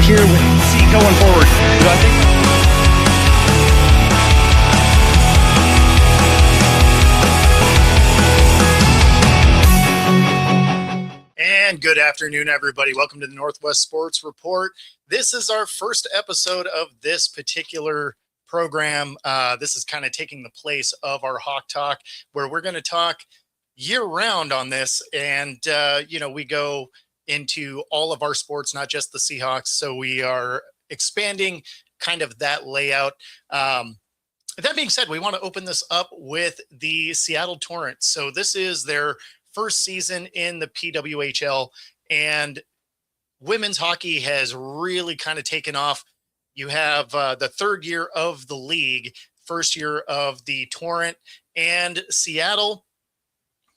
here with C going forward? Do I think? And good afternoon, everybody. Welcome to the Northwest Sports Report. This is our first episode of this particular program. This is kind of taking the place of our Hawk Talk, where we're going to talk year-round on this. And, we go into all of our sports, not just the Seahawks. So we are expanding kind of that layout. That being said, we want to open this up with the Seattle Torrent. So this is their first season in the PWHL, and women's hockey has really kind of taken off. You have the third year of the league, first year of the Torrent, and Seattle,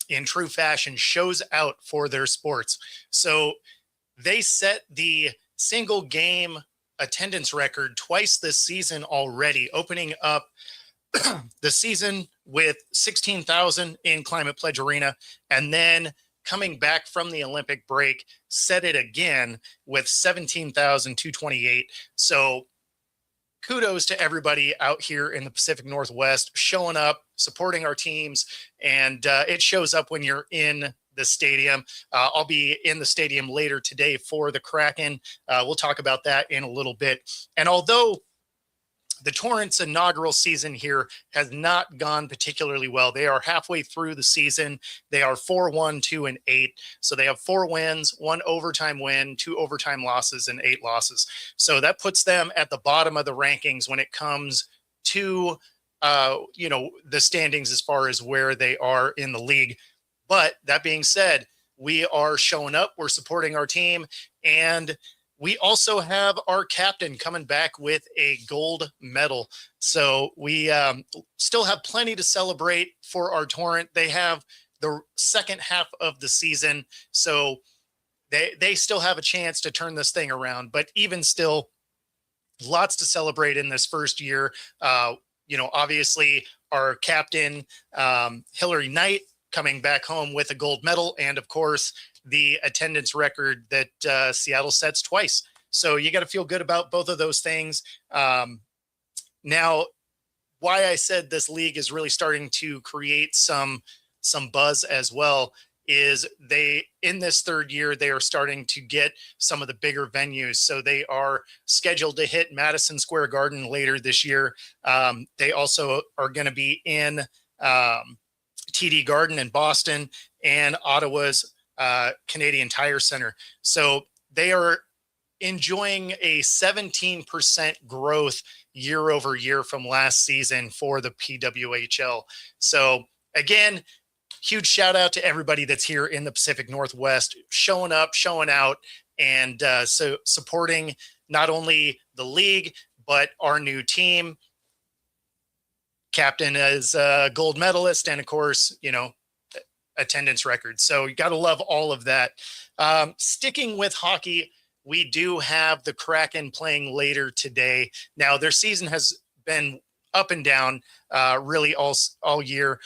in true fashion, shows out for their sports. So they set the single game attendance record twice this season already, opening up the season with 16,000 in Climate Pledge Arena, and then coming back from the Olympic break, set it again with 17,228. So kudos to everybody out here in the Pacific Northwest showing up, supporting our teams, and it shows up when you're in the stadium. I'll be in the stadium later today for the Kraken. We'll talk about that in a little bit. And although the Torrent's inaugural season here has not gone particularly well, they are halfway through the season. They are 4-1, 2-8. So they have 4 wins, 1 overtime win, 2 overtime losses, and 8 losses. So that puts them at the bottom of the rankings when it comes to, the standings as far as where they are in the league. But that being said, we are showing up, we're supporting our team, and we also have our captain coming back with a gold medal. So we still have plenty to celebrate for our Torrent. They have the second half of the season, so they still have a chance to turn this thing around. But even still, lots to celebrate in this first year. Obviously, our captain, Hillary Knight, coming back home with a gold medal, and of course, the attendance record that Seattle sets twice. So you got to feel good about both of those things. Now, why I said this league is really starting to create some buzz as well is in this third year, they are starting to get some of the bigger venues. So they are scheduled to hit Madison Square Garden later this year. They also are going to be in TD Garden in Boston and Ottawa's Canadian Tire Center. So they are enjoying a 17% growth year over year from last season for the PWHL. So again, huge shout out to everybody that's here in the Pacific Northwest, showing up, showing out, and so supporting not only the league, but our new team. Captain is a gold medalist, and of course, attendance record. So you got to love all of that. Sticking with hockey, we do have the Kraken playing later today. Now, their season has been up and down really all year.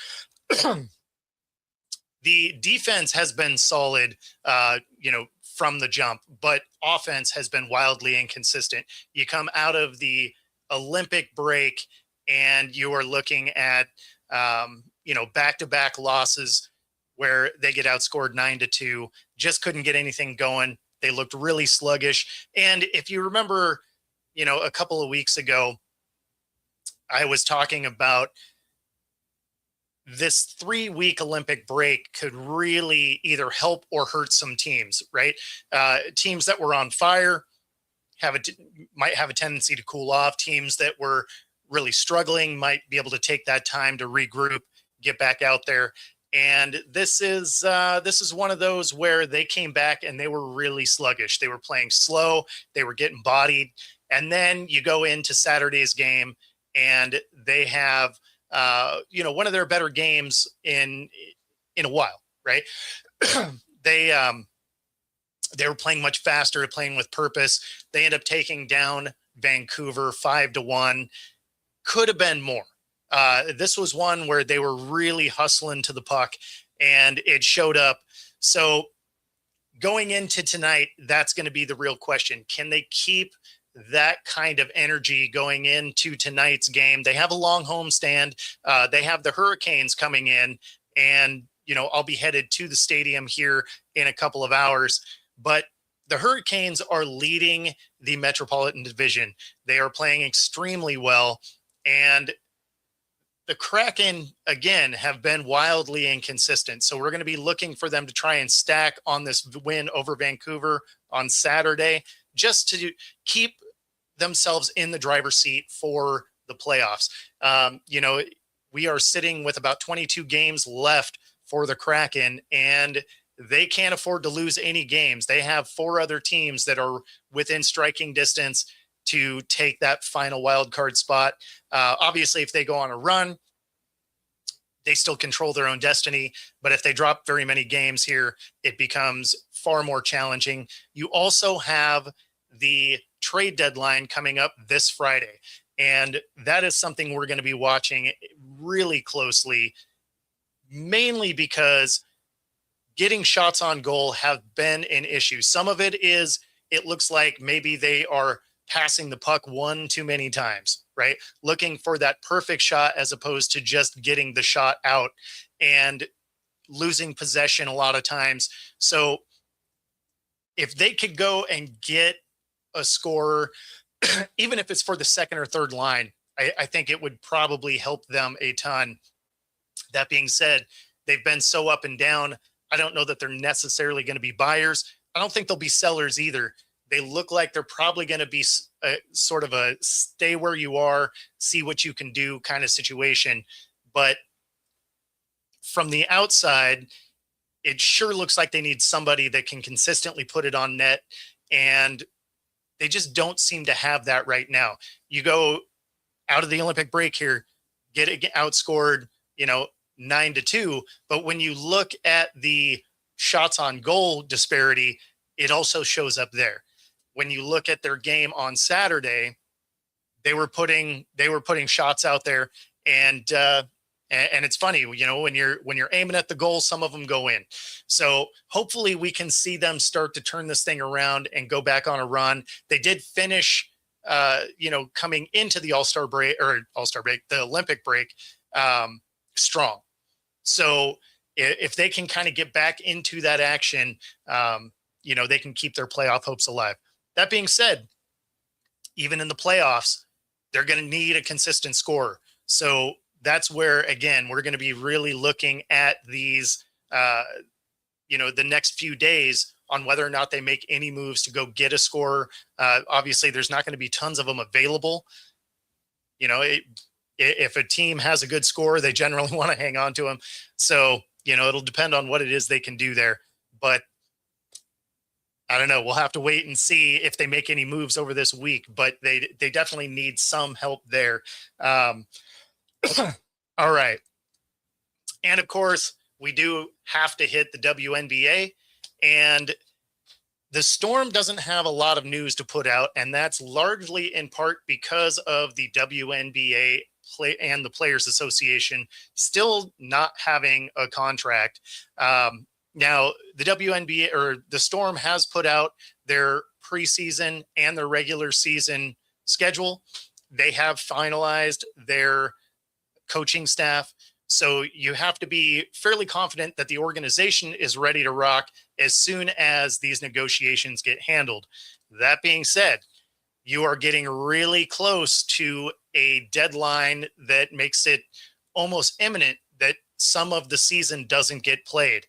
The defense has been solid, from the jump, but offense has been wildly inconsistent. You come out of the Olympic break and you are looking at, back-to-back losses where they get outscored 9-2, just couldn't get anything going. They looked really sluggish. And if you remember, a couple of weeks ago, I was talking about this 3-week Olympic break could really either help or hurt some teams, right? Teams that were on fire might have a tendency to cool off. Teams that were really struggling might be able to take that time to regroup, get back out there. And this is one of those where they came back and they were really sluggish. They were playing slow. They were getting bodied. And then you go into Saturday's game and they have, one of their better games in a while, right? They were playing much faster, playing with purpose. They end up taking down Vancouver 5-1. Could have been more. This was one where they were really hustling to the puck and it showed up. So going into tonight, that's going to be the real question. Can they keep that kind of energy going into tonight's game? They have a long homestand. They have the Hurricanes coming in, and, I'll be headed to the stadium here in a couple of hours, but the Hurricanes are leading the Metropolitan Division. They are playing extremely well, and the Kraken, again, have been wildly inconsistent. So we're going to be looking for them to try and stack on this win over Vancouver on Saturday, just to keep themselves in the driver's seat for the playoffs. We are sitting with about 22 games left for the Kraken, and they can't afford to lose any games. They have 4 other teams that are within striking distance to take that final wild card spot. Obviously, if they go on a run, they still control their own destiny. But if they drop very many games here, it becomes far more challenging. You also have the trade deadline coming up this Friday, and that is something we're going to be watching really closely, mainly because getting shots on goal have been an issue. Some of it is, it looks like maybe they are passing the puck one too many times, right? Looking for that perfect shot as opposed to just getting the shot out and losing possession a lot of times. So if they could go and get a scorer, even if it's for the second or third line, I think it would probably help them a ton. That being said, they've been so up and down. I don't know that they're necessarily going to be buyers. I don't think they'll be sellers either. They look like they're probably going to be sort of a stay where you are, see what you can do kind of situation. But from the outside, it sure looks like they need somebody that can consistently put it on net, and they just don't seem to have that right now. You go out of the Olympic break here, get it outscored, 9-2. But when you look at the shots on goal disparity, it also shows up there. When you look at their game on Saturday, they were putting shots out there, and it's funny, when you're aiming at the goal, some of them go in. So hopefully we can see them start to turn this thing around and go back on a run. They did finish, coming into the the Olympic break, strong. So if they can kind of get back into that action, they can keep their playoff hopes alive. That being said, even in the playoffs, they're going to need a consistent scorer. So that's where, again, we're going to be really looking at these, the next few days on whether or not they make any moves to go get a scorer. Obviously, there's not going to be tons of them available. If a team has a good scorer, they generally want to hang on to him. So, it'll depend on what it is they can do there. But I don't know. We'll have to wait and see if they make any moves over this week, but they definitely need some help there. All right. And of course, we do have to hit the WNBA, and the Storm doesn't have a lot of news to put out, and that's largely in part because of the WNBA and the Players Association still not having a contract. Now, the WNBA or the Storm has put out their preseason and their regular season schedule. They have finalized their coaching staff. So you have to be fairly confident that the organization is ready to rock as soon as these negotiations get handled. That being said, you are getting really close to a deadline that makes it almost imminent that some of the season doesn't get played.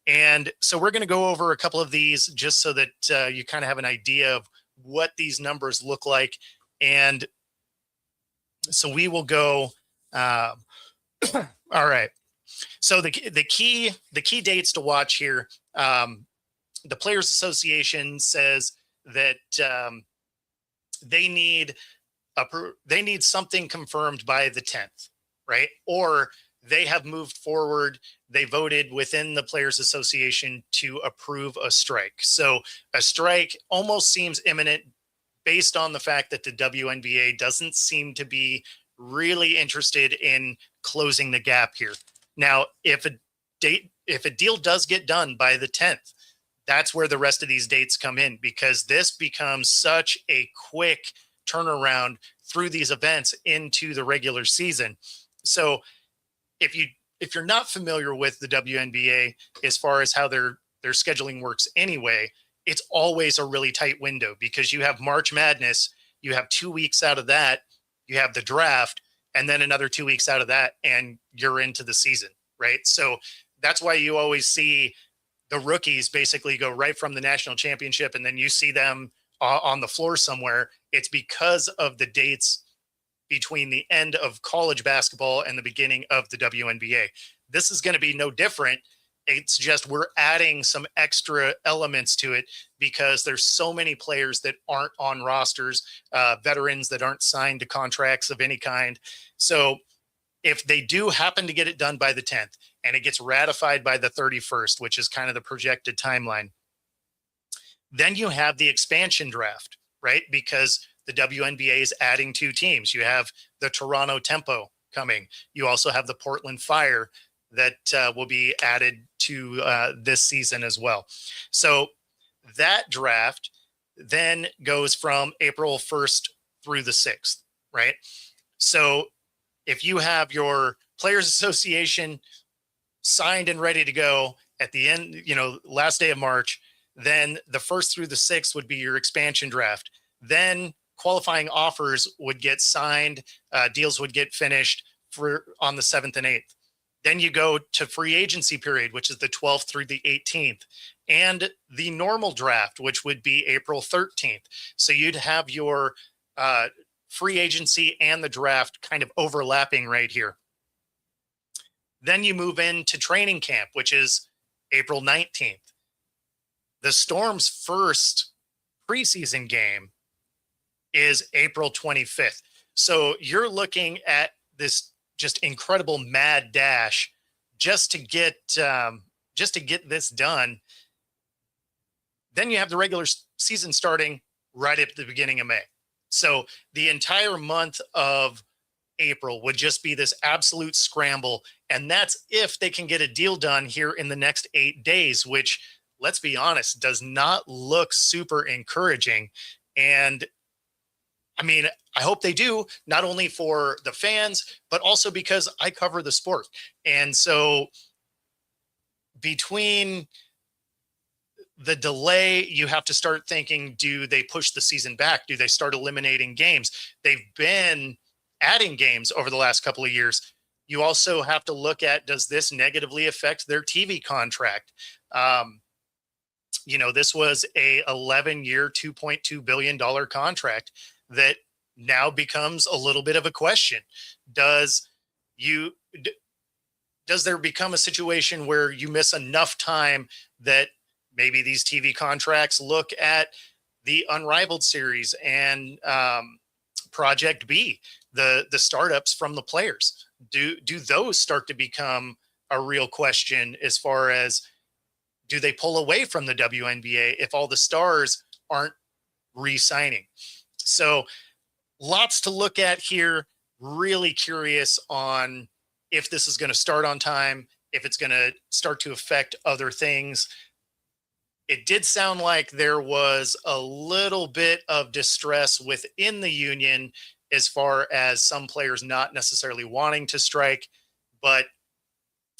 And so we're going to go over a couple of these just so that you kind of have an idea of what these numbers look like. And so we will go. All right. So the key dates to watch here. The Players Association says that they need something confirmed by the 10th, right? Or they have moved forward. They voted within the Players Association to approve a strike. So a strike almost seems imminent based on the fact that the WNBA doesn't seem to be really interested in closing the gap here. Now, if a deal does get done by the 10th, That's where the rest of these dates come in, because this becomes such a quick turnaround through these events into the regular season. So if you're not familiar with the WNBA as far as how their scheduling works anyway, it's always a really tight window, because you have March Madness, you have 2 weeks out of that, you have the draft, and then another 2 weeks out of that, and you're into the season, right? So that's why you always see the rookies basically go right from the national championship, and then you see them on the floor somewhere. It's because of the dates between the end of college basketball and the beginning of the WNBA. This is going to be no different. It's just we're adding some extra elements to it because there's so many players that aren't on rosters, veterans that aren't signed to contracts of any kind. So if they do happen to get it done by the 10th and it gets ratified by the 31st, which is kind of the projected timeline, then you have the expansion draft, right? Because the WNBA is adding 2 teams. You have the Toronto Tempo coming. You also have the Portland Fire that will be added to this season as well. So that draft then goes from April 1st through the 6th, right? So if you have your Players Association signed and ready to go at the end, last day of March, then the 1st through the 6th would be your expansion draft. Then qualifying offers would get signed, deals would get finished on the 7th and 8th. Then you go to free agency period, which is the 12th through the 18th, and the normal draft, which would be April 13th. So you'd have your free agency and the draft kind of overlapping right here. Then you move into training camp, which is April 19th. The Storm's first preseason game is April 25th. So you're looking at this just incredible mad dash just to get this done. Then you have the regular season starting right at the beginning of May. So the entire month of April would just be this absolute scramble. And that's if they can get a deal done here in the next 8 days, which, let's be honest, does not look super encouraging. And I mean, I hope they do, not only for the fans, but also because I cover the sport. And so between the delay, you have to start thinking, do they push the season back? Do they start eliminating games? They've been adding games over the last couple of years. You also have to look at, does this negatively affect their TV contract? This was a 11-year, $2.2 billion contract that now becomes a little bit of a question. Does there become a situation where you miss enough time that maybe these TV contracts look at the Unrivaled series and Project B, the startups from the players? Do those start to become a real question as far as, do they pull away from the WNBA if all the stars aren't re-signing? So lots to look at here. Really curious on if this is going to start on time, if it's going to start to affect other things. It did sound like there was a little bit of distress within the union as far as some players not necessarily wanting to strike, but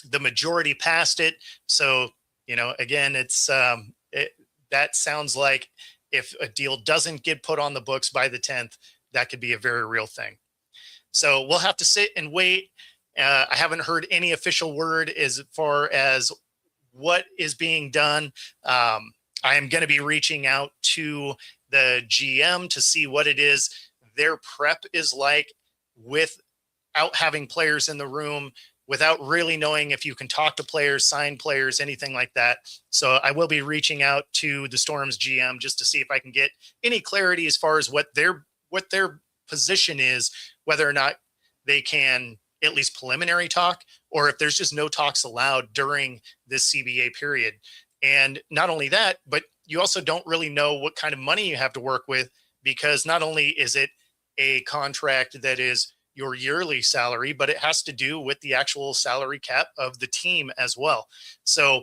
the majority passed it. So, again, it's that sounds like if a deal doesn't get put on the books by the 10th, that could be a very real thing. So we'll have to sit and wait. I haven't heard any official word as far as what is being done. I am going to be reaching out to the GM to see what it is their prep is like without having players in the room, without really knowing if you can talk to players, sign players, anything like that. So I will be reaching out to the Storm's GM just to see if I can get any clarity as far as what their position is, whether or not they can at least preliminary talk, or if there's just no talks allowed during this CBA period. And not only that, but you also don't really know what kind of money you have to work with, because not only is it a contract that is your yearly salary, but it has to do with the actual salary cap of the team as well. So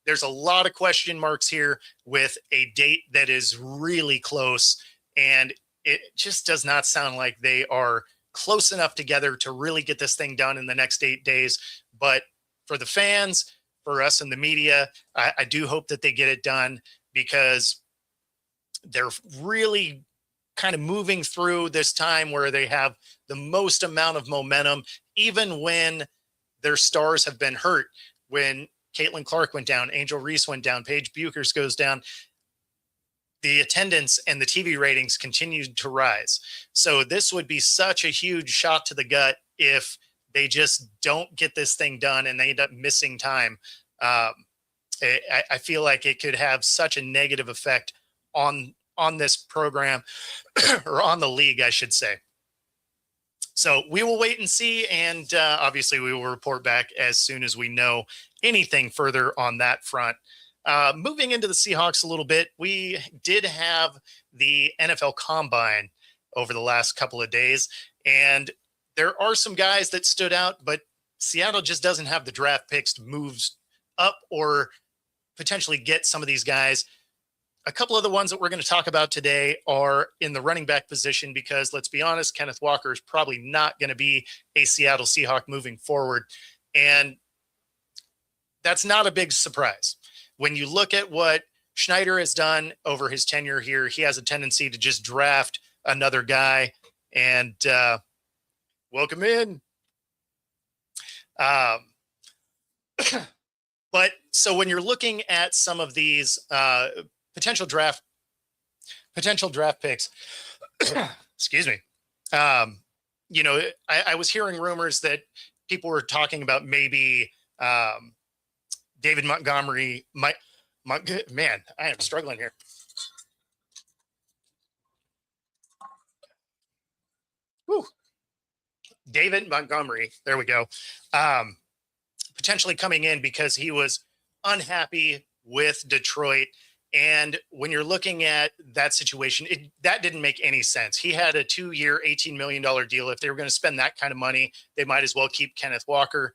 there's a lot of question marks here with a date that is really close, and it just does not sound like they are close enough together to really get this thing done in the next 8 days. But for the fans, for us in the media, I do hope that they get it done, because they're really kind of moving through this time where they have the most amount of momentum, even when their stars have been hurt. When Caitlin Clark went down, Angel Reese went down, Paige Buchers goes down, the attendance and the TV ratings continued to rise. So this would be such a huge shot to the gut if they just don't get this thing done and they end up missing time. I feel like it could have such a negative effect on this program or on the league, I should say. So we will wait and see. And obviously we will report back as soon as we know anything further on that front. Moving into the Seahawks a little bit, we did have the NFL Combine over the last couple of days, and there are some guys that stood out, but Seattle just doesn't have the draft picks to move up or potentially get some of these guys. A couple of the ones that we're going to talk about today are in the running back position, because let's be honest, Kenneth Walker is probably not going to be a Seattle Seahawk moving forward. And that's not a big surprise. When you look at what Schneider has done over his tenure here, he has a tendency to just draft another guy and welcome in. But so when you're looking at some of these potential draft picks, excuse me, you know, I was hearing rumors that people were talking about maybe David Montgomery. Man, I am struggling here. Whew. David Montgomery, there we go. Potentially coming in because he was unhappy with Detroit. And when you're looking at that situation, that didn't make any sense. He had a 2-year, $18 million deal. If they were going to spend that kind of money, they might as well keep Kenneth Walker.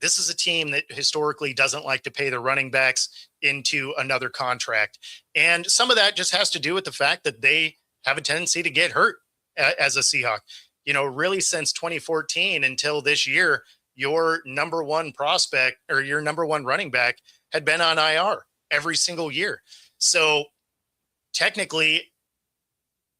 This is a team that historically doesn't like to pay the running backs into another contract. And some of that just has to do with the fact that they have a tendency to get hurt as a Seahawk. You know, really since 2014 until this year, your number one prospect or your number one running back had been on IR every single year. So technically,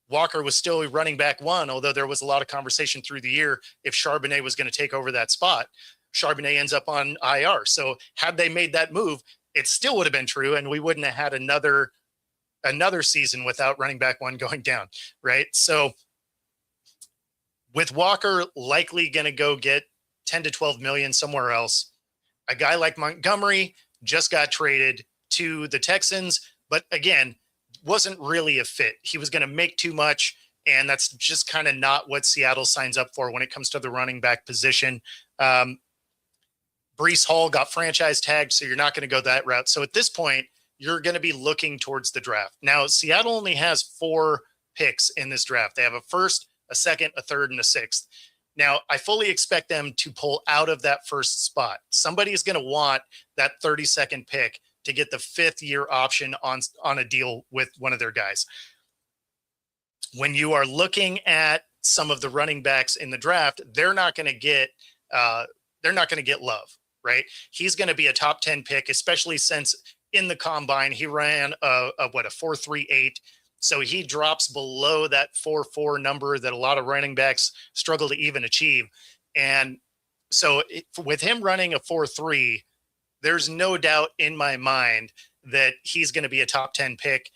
Walker was still running back one, although there was a lot of conversation through the year if Charbonnet was going to take over that spot. Charbonnet ends up on IR. So had they made that move, it still would have been true, and we wouldn't have had another season without running back one going down, right? So with Walker likely going to go get 10 to 12 million somewhere else, a guy like Montgomery just got traded to the Texans, but again, wasn't really a fit. He was going to make too much, and that's just kind of not what Seattle signs up for when it comes to the running back position. Breece Hall got franchise tagged, so you're not going to go that route. So at this point, you're going to be looking towards the draft. Now, Seattle only has 4 picks in this draft. They have a first, a second, a third, and a sixth. Now, I fully expect them to pull out of that first spot. Somebody is going to want that 32nd pick to get the 5th-year option on a deal with one of their guys. When you are looking at some of the running backs in the draft, they're not going to get love, right? He's going to be a top 10 pick, especially since in the combine he ran a 4.38. So he drops below that 4.4 number that a lot of running backs struggle to even achieve. And so with him running a 4.3, there's no doubt in my mind that he's going to be a top 10 pick.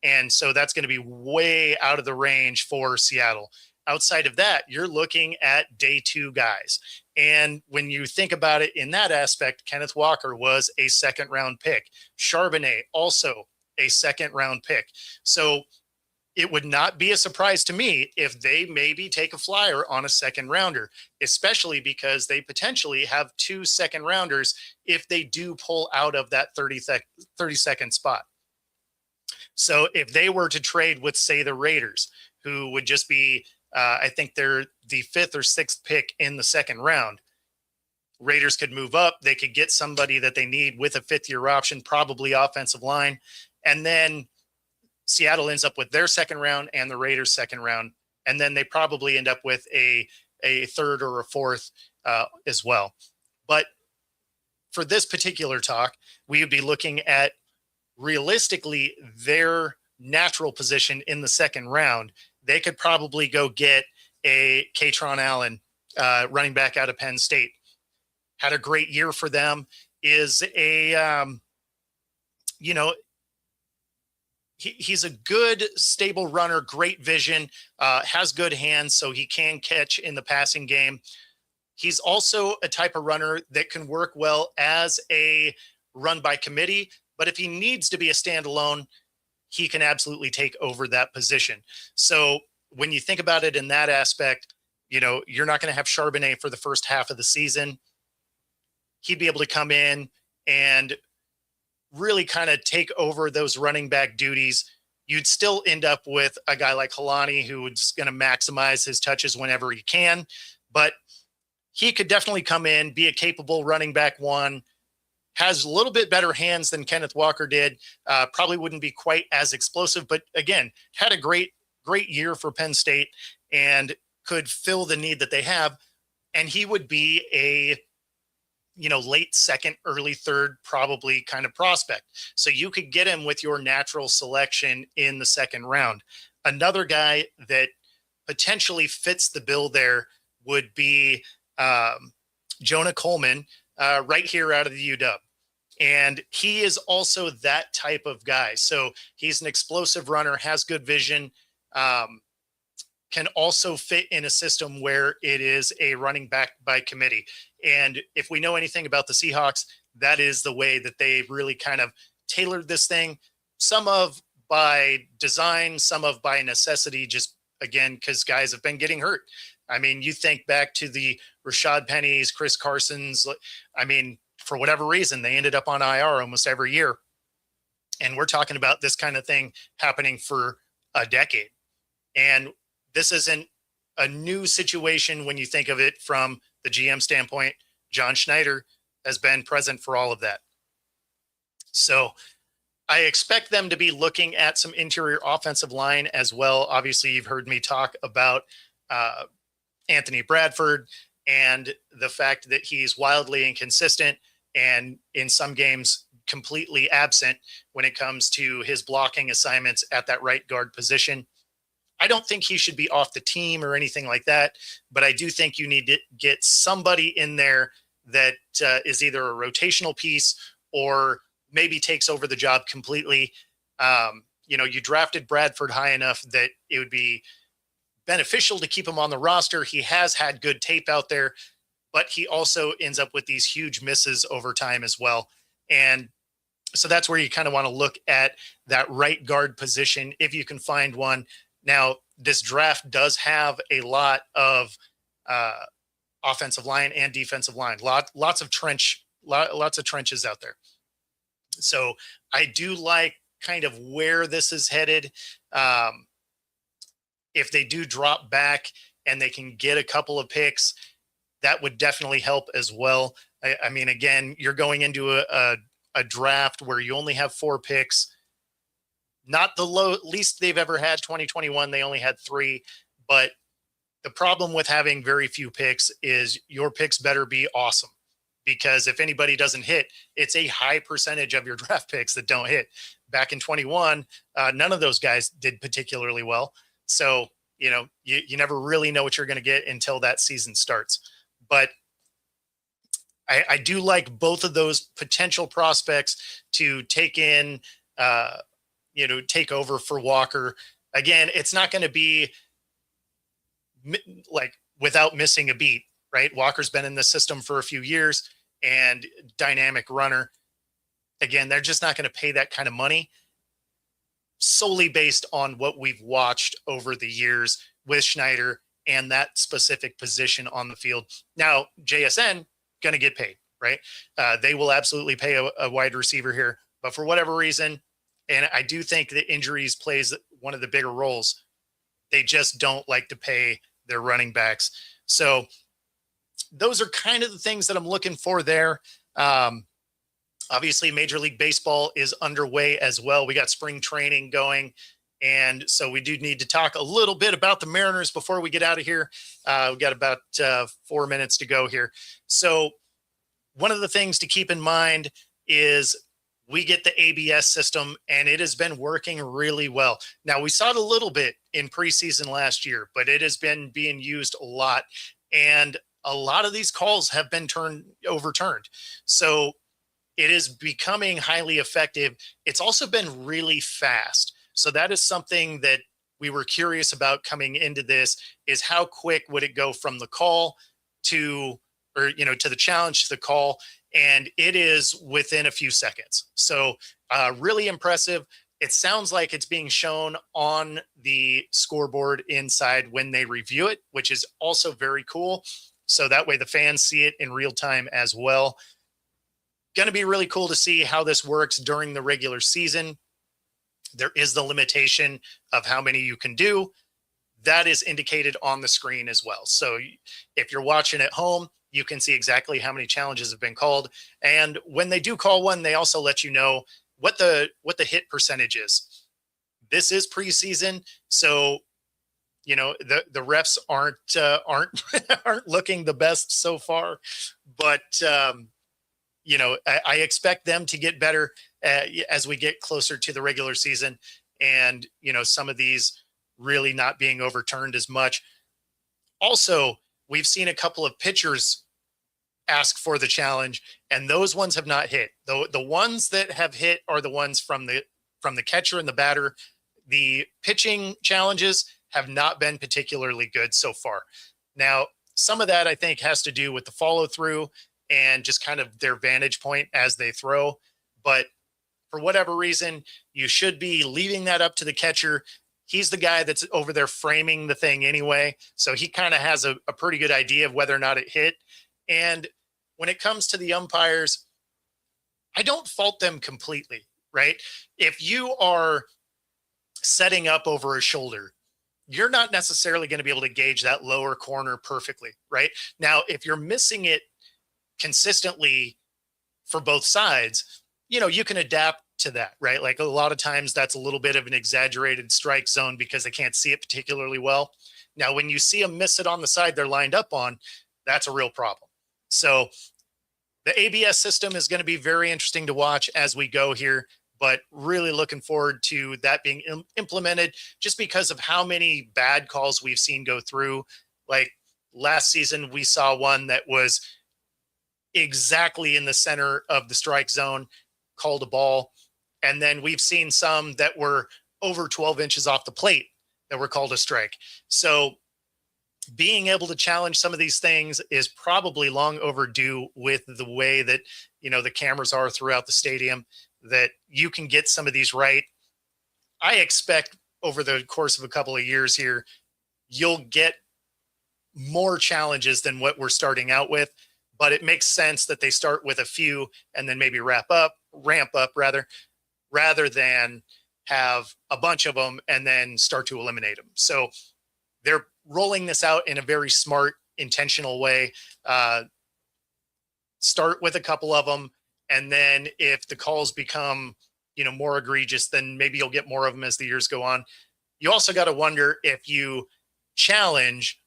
And so that's going to be way out of the range for Seattle. Outside of that, you're looking at day 2 guys. And when you think about it in that aspect, Kenneth Walker was a 2nd-round pick. Charbonnet, also a 2nd-round pick. So it would not be a surprise to me if they maybe take a flyer on a 2nd-rounder, especially because they potentially have 2 2nd-rounders if they do pull out of that 32nd spot. So if they were to trade with, say, the Raiders, who would just be, I think they're the 5th or 6th pick in the 2nd round, Raiders could move up. They could get somebody that they need with a fifth-year option, probably offensive line. And then Seattle ends up with their second round and the Raiders' second round. And then they probably end up with a third or a fourth as well. But for this particular talk, we would be looking at realistically their natural position in the second round. They could probably go get a Katron Allen, running back out of Penn State. Had a great year for them. Is a, he's a good, stable runner, great vision, has good hands, so he can catch in the passing game. He's also a type of runner that can work well as a run by committee, but if he needs to be a standalone, he can absolutely take over that position. So when you think about it in that aspect, you're not going to have Charbonnet for the first half of the season. He'd be able to come in and really kind of take over those running back duties. You'd still end up with a guy like Helani who's going to maximize his touches whenever he can, but he could definitely come in, be a capable running back one, has a little bit better hands than Kenneth Walker did. Probably wouldn't be quite as explosive, but again, had a great year for Penn State and could fill the need that they have. And he would be a, late second, early third, probably kind of prospect. So you could get him with your natural selection in the second round. Another guy that potentially fits the bill there would be Jonah Coleman, right here out of the UW. And he is also that type of guy. So he's an explosive runner, has good vision, can also fit in a system where it is a running back by committee. And if we know anything about the Seahawks, that is the way that they really kind of tailored this thing. Some of by design, some of by necessity, just again, because guys have been getting hurt. I mean, you think back to the Rashad Pennies, Chris Carsons. I mean, for whatever reason, they ended up on IR almost every year. And we're talking about this kind of thing happening for a decade. And this isn't a new situation when you think of it from the GM standpoint. John Schneider has been present for all of that. So I expect them to be looking at some interior offensive line as well. Obviously, you've heard me talk about Anthony Bradford and the fact that he's wildly inconsistent and in some games completely absent when it comes to his blocking assignments at that right guard position. I don't think he should be off the team or anything like that, but I do think you need to get somebody in there that is either a rotational piece or maybe takes over the job completely. You drafted Bradford high enough that it would be beneficial to keep him on the roster. He has had good tape out there, but he also ends up with these huge misses over time as well. And so that's where you kind of want to look at that right guard position if you can find one. Now, this draft does have a lot of offensive line and defensive line, lots of trenches out there. So I do like kind of where this is headed. If they do drop back and they can get a couple of picks, that would definitely help as well. I mean, again, you're going into a draft where you only have 4 picks. Not the least they've ever had. 2021, they only had 3. But the problem with having very few picks is your picks better be awesome. Because if anybody doesn't hit, it's a high percentage of your draft picks that don't hit. Back in 21, none of those guys did particularly well. So, you never really know what you're going to get until that season starts. But I do like both of those potential prospects to take in, take over for Walker. Again, it's not going to be like without missing a beat, right? Walker's been in the system for a few years and dynamic runner. Again, they're just not going to pay that kind of money solely based on what we've watched over the years with Schneider and that specific position on the field. Now, JSN going to get paid, right? They will absolutely pay a wide receiver here, but for whatever reason, and I do think that injuries plays one of the bigger roles, they just don't like to pay their running backs. So those are kind of the things that I'm looking for there. Obviously, Major League Baseball is underway as well. We got spring training going. And so we do need to talk a little bit about the Mariners before we get out of here. We've got about 4 minutes to go here. So one of the things to keep in mind is we get the ABS system, and it has been working really well. Now, we saw it a little bit in preseason last year, but it has been being used a lot. And a lot of these calls have been overturned. So it is becoming highly effective. It's also been really fast. So that is something that we were curious about coming into this, is how quick would it go from the call to the challenge to the call. And it is within a few seconds. So really impressive. It sounds like it's being shown on the scoreboard inside when they review it, which is also very cool. So that way the fans see it in real time as well. Going to be really cool to see how this works during the regular season. There is the limitation of how many you can do. That is indicated on the screen as well. So if you're watching at home, you can see exactly how many challenges have been called. And when they do call one, they also let you know what the hit percentage is. This is preseason, so the refs aren't aren't looking the best so far, but I expect them to get better as we get closer to the regular season, and some of these really not being overturned as much. Also, we've seen a couple of pitchers ask for the challenge, and those ones have not hit. The ones that have hit are the ones from the catcher and the batter. The pitching challenges have not been particularly good so far. Now, some of that I think has to do with the follow through and just kind of their vantage point as they throw. But for whatever reason, you should be leaving that up to the catcher. He's the guy that's over there framing the thing anyway. So he kind of has a pretty good idea of whether or not it hit. And when it comes to the umpires, I don't fault them completely, right? If you are setting up over a shoulder, you're not necessarily going to be able to gauge that lower corner perfectly, right? Now, if you're missing it consistently for both sides, you can adapt to that, right? Like a lot of times that's a little bit of an exaggerated strike zone because they can't see it particularly well. Now, when you see them miss it on the side they're lined up on, that's a real problem. So the ABS system is going to be very interesting to watch as we go here, but really looking forward to that being implemented just because of how many bad calls we've seen go through. Like last season, we saw one that was exactly in the center of the strike zone, called a ball. And then we've seen some that were over 12 inches off the plate that were called a strike. So being able to challenge some of these things is probably long overdue with the way that, the cameras are throughout the stadium, that you can get some of these right. I expect over the course of a couple of years here, you'll get more challenges than what we're starting out with, but it makes sense that they start with a few and then maybe ramp up rather than have a bunch of them and then start to eliminate them. So they're rolling this out in a very smart, intentional way. Start with a couple of them, and then if the calls become, more egregious, then maybe you'll get more of them as the years go on. You also got to wonder if you challenge,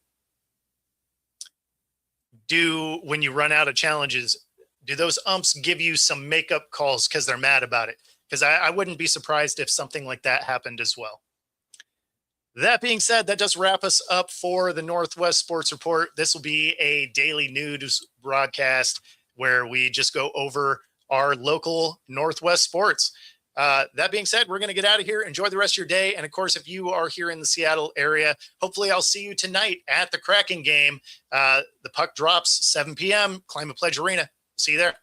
when you run out of challenges, do those umps give you some makeup calls because they're mad about it? Because I wouldn't be surprised if something like that happened as well. That being said, that does wrap us up for the Northwest Sports Report. This will be a daily news broadcast where we just go over our local Northwest sports. That being said, we're going to get out of here. Enjoy the rest of your day. And of course, if you are here in the Seattle area, hopefully I'll see you tonight at the Kraken game. The puck drops 7 p.m. Climate Pledge Arena. See you there.